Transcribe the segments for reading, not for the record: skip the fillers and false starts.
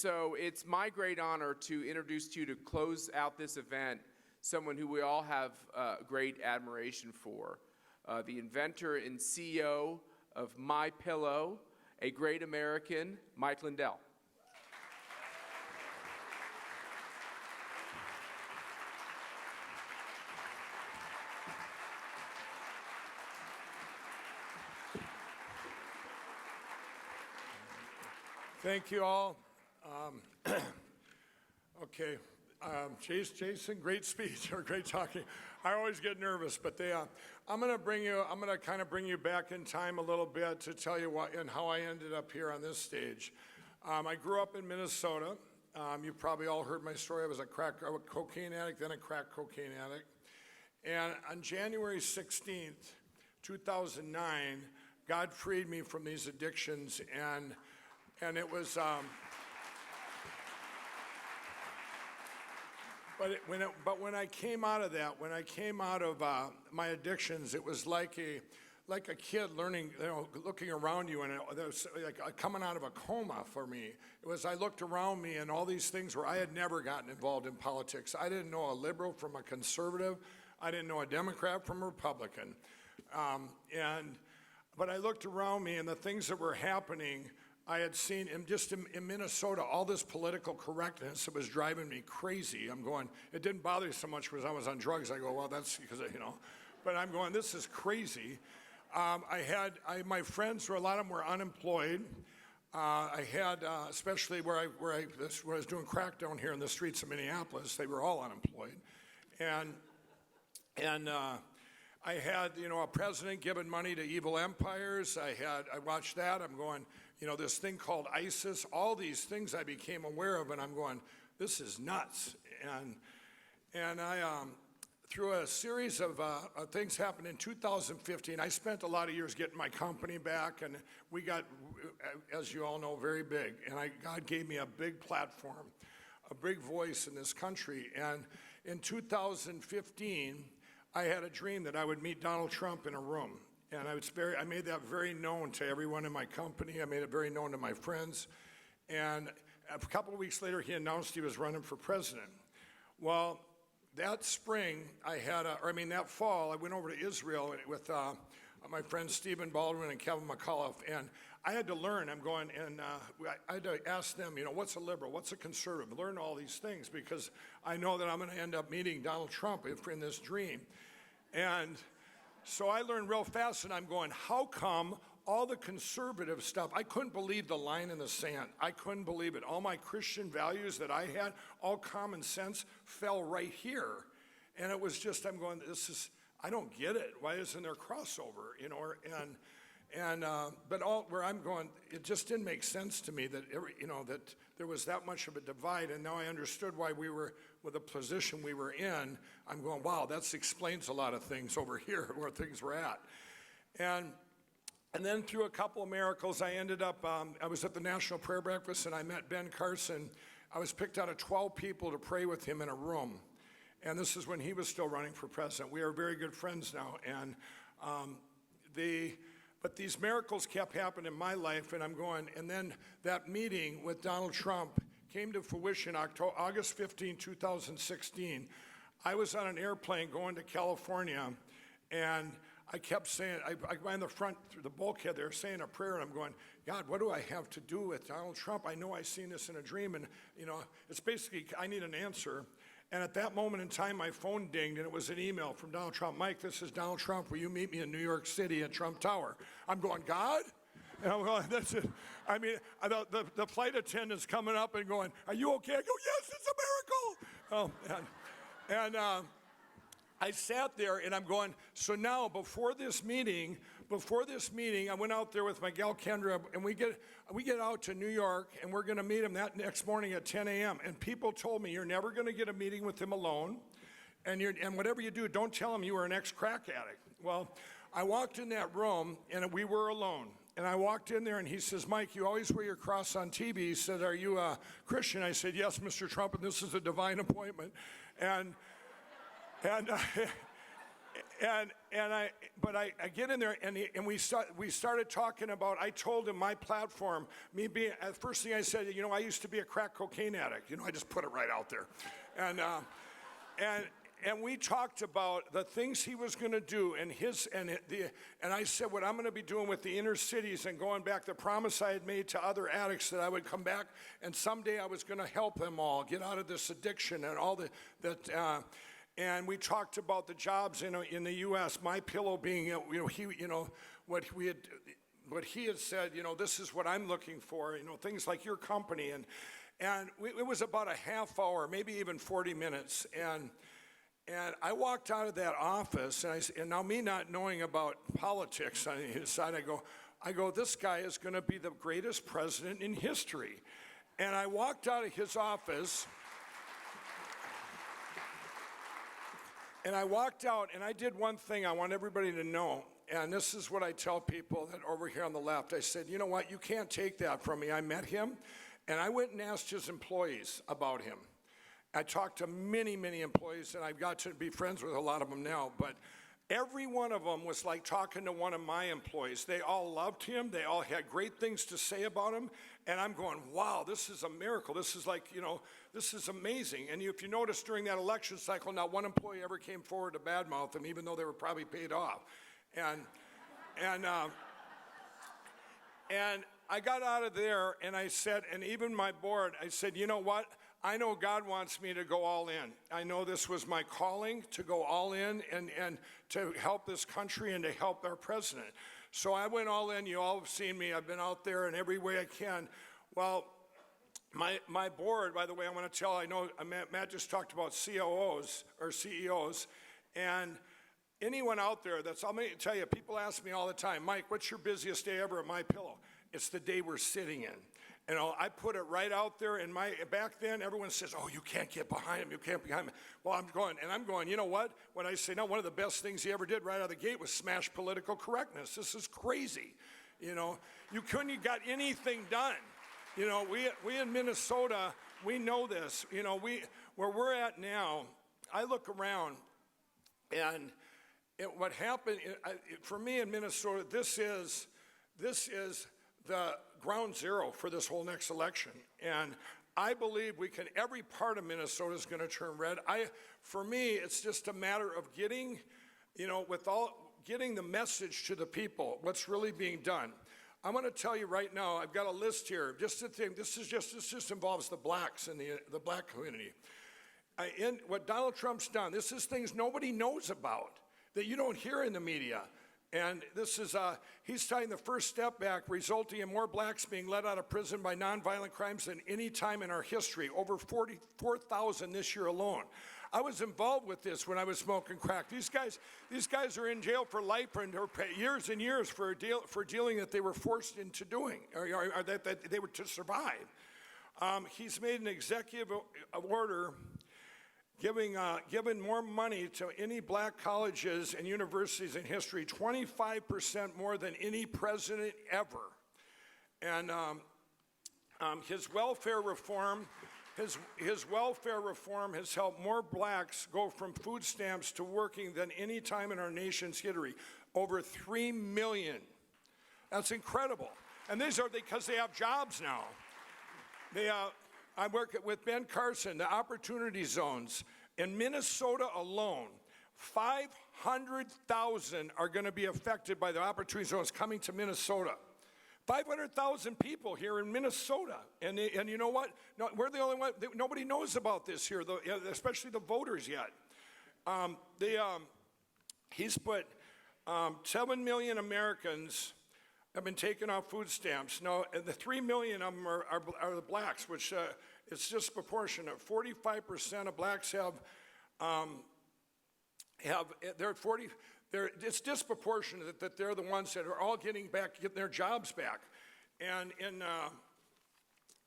so it's my great honor to introduce to you, to close out this event, someone who we all have great admiration for, the inventor and CEO of MyPillow, a great American, Mike Lindell. Thank you all. Okay, Jason, great speech or great talking. I always get nervous, but I'm going to kind of bring you back in time a little bit to tell you what and how I ended up here on this stage. I grew up in Minnesota. You probably all heard my story. I was a cocaine addict, then a crack cocaine addict. And on January 16th, 2009, God freed me from these addictions, and it was, but when I came out of that, when I came out of my addictions, it was like a kid learning, looking around you, and it was like coming out of a coma for me. It was, I looked around me, and all these things where I had never gotten involved in politics. I didn't know a liberal from a conservative. I didn't know a Democrat from a Republican. But I looked around me, and the things that were happening, I had seen in Minnesota, all this political correctness that was driving me crazy. I'm going, it didn't bother me so much because I was on drugs. I go, well, that's because, but I'm going, this is crazy. My friends, a lot of them were unemployed. I had, especially where I was doing crack down here in the streets of Minneapolis, they were all unemployed. And I had, a president giving money to evil empires. I watched that. I'm going, this thing called ISIS, all these things I became aware of, and I'm going, this is nuts. And I, through a series of things happened in 2015, I spent a lot of years getting my company back, and we got, as you all know, very big. And God gave me a big platform, a big voice in this country. And in 2015, I had a dream that I would meet Donald Trump in a room. And I made that very known to everyone in my company. I made it very known to my friends. And a couple of weeks later, he announced he was running for president. Well, that spring, that fall, I went over to Israel with my friends Stephen Baldwin and Kevin McAuliffe. And I had to learn. I'm going, and I had to ask them, what's a liberal? What's a conservative? Learn all these things because I know that I'm going to end up meeting Donald Trump in this dream. And so I learned real fast, and I'm going, how come all the conservative stuff, I couldn't believe the line in the sand. I couldn't believe it. All my Christian values that I had, all common sense, fell right here. And it was just, I'm going, I don't get it. Why isn't there crossover? But where I'm going, it just didn't make sense to me that that there was that much of a divide, and now I understood why we were with the position we were in. I'm going, wow, that explains a lot of things over here where things were at, and then through a couple of miracles, I ended up. I was at the National Prayer Breakfast, and I met Ben Carson. I was picked out of 12 people to pray with him in a room, and this is when he was still running for president. We are very good friends now, and But these miracles kept happening in my life, and I'm going, and then that meeting with Donald Trump came to fruition August 15, 2016. I was on an airplane going to California, and I kept saying, I went in the front through the bulkhead there saying a prayer, and I'm going, God, what do I have to do with Donald Trump? I know I've seen this in a dream, and it's basically, I need an answer. And at that moment in time, my phone dinged, and it was an email from Donald Trump. Mike, this is Donald Trump. Will you meet me in New York City at Trump Tower? I'm going, God? And I'm going, that's it. I mean, the flight attendant's coming up and going, are you okay? I go, yes, it's a miracle. And I sat there, and I'm going, so now before this meeting, I went out there with my gal Kendra, and we get out to New York, and we're going to meet him that next morning at 10 a.m. And people told me, you're never going to get a meeting with him alone, and whatever you do, don't tell him you were an ex-crack addict. Well, I walked in that room, and we were alone. And I walked in there, and he says, Mike, you always wear your cross on TV. He said, are you a Christian? I said, yes, Mr. Trump, and this is a divine appointment. But I get in there, and we started talking about, I told him my platform, me being, the first thing I said, I used to be a crack cocaine addict. I just put it right out there. And we talked about the things he was going to do, and I said what I'm going to be doing with the inner cities and going back, the promise I had made to other addicts that I would come back, and someday I was going to help them all get out of this addiction and all that. And we talked about the jobs in the U.S. My pillow being, what he had said. This is what I'm looking for. Things like your company, and it was about a half hour, maybe even 40 minutes, and I walked out of that office, and now me not knowing about politics on his side, I go, this guy is going to be the greatest president in history. And I walked out of his office. And I walked out, and I did one thing I want everybody to know, and this is what I tell people that over here on the left. I said, you know what, you can't take that from me. I met him, and I went and asked his employees about him. I talked to many, many employees, and I've got to be friends with a lot of them now, but every one of them was like talking to one of my employees. They all loved him. They all had great things to say about him, and I'm going, wow, this is a miracle. This is like, this is amazing. And if you notice during that election cycle, not one employee ever came forward to badmouth him, even though they were probably paid off. And I got out of there, and I said, and even my board, I said, you know what? I know God wants me to go all in. I know this was my calling to go all in and to help this country and to help our president. So I went all in. You all have seen me. I've been out there in every way I can. Well, my board, by the way, I want to tell, I know Matt just talked about COOs or CEOs, and anyone out there I'm going to tell you, people ask me all the time, Mike, what's your busiest day ever at My Pillow? It's the day we're sitting in. I put it right out there in back then, everyone says, oh, you can't get behind him, you can't behind him. Well, I'm going, you know what? When I say, no, one of the best things he ever did right out of the gate was smash political correctness. This is crazy. You couldn't have got anything done. We in Minnesota, we know this. Where we're at now, I look around, and what happened, for me in Minnesota, this is the ground zero for this whole next election. And I believe every part of Minnesota is going to turn red. For me, it's just a matter of getting the message to the people, what's really being done. I'm going to tell you right now, I've got a list here. Just to think, this just involves the blacks and the black community. What Donald Trump's done, this is things nobody knows about that you don't hear in the media. And this is, he's taking the first step back, resulting in more blacks being let out of prison by nonviolent crimes than any time in our history, over 44,000 this year alone. I was involved with this when I was smoking crack. These guys are in jail for life and years and years for dealing that they were forced into doing, or that they were to survive. He's made an executive order giving more money to any black colleges and universities in history, 25% more than any president ever. And his welfare reform has helped more blacks go from food stamps to working than any time in our nation's history. Over 3 million. That's incredible. And these are because they have jobs now. I work with Ben Carson, the opportunity zones. In Minnesota alone, 500,000 are going to be affected by the opportunity zones coming to Minnesota. 500,000 people here in Minnesota. And you know what? No, we're the only one. Nobody knows about this here, especially the voters yet. He's put 7 million Americans have been taken off food stamps. Now, and the 3 million of them are the blacks, which it's disproportionate. 45% of blacks it's disproportionate that they're the ones that are all getting their jobs back. And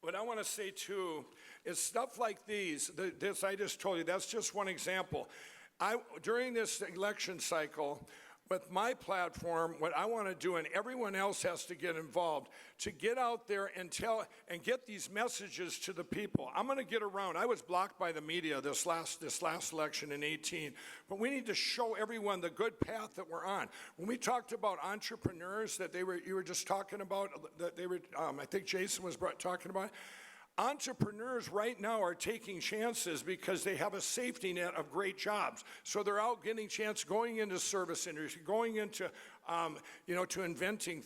what I want to say too is stuff like this I just told you, that's just one example. During this election cycle, with my platform, what I want to do, and everyone else has to get involved, to get out there and tell and get these messages to the people. I'm going to get around. I was blocked by the media this last election in 18, but we need to show everyone the good path that we're on. When we talked about entrepreneurs that you were just talking about, that they were, I think Jason was talking about. Entrepreneurs right now are taking chances because they have a safety net of great jobs. So they're out getting chance, going into service industry, going into, to inventing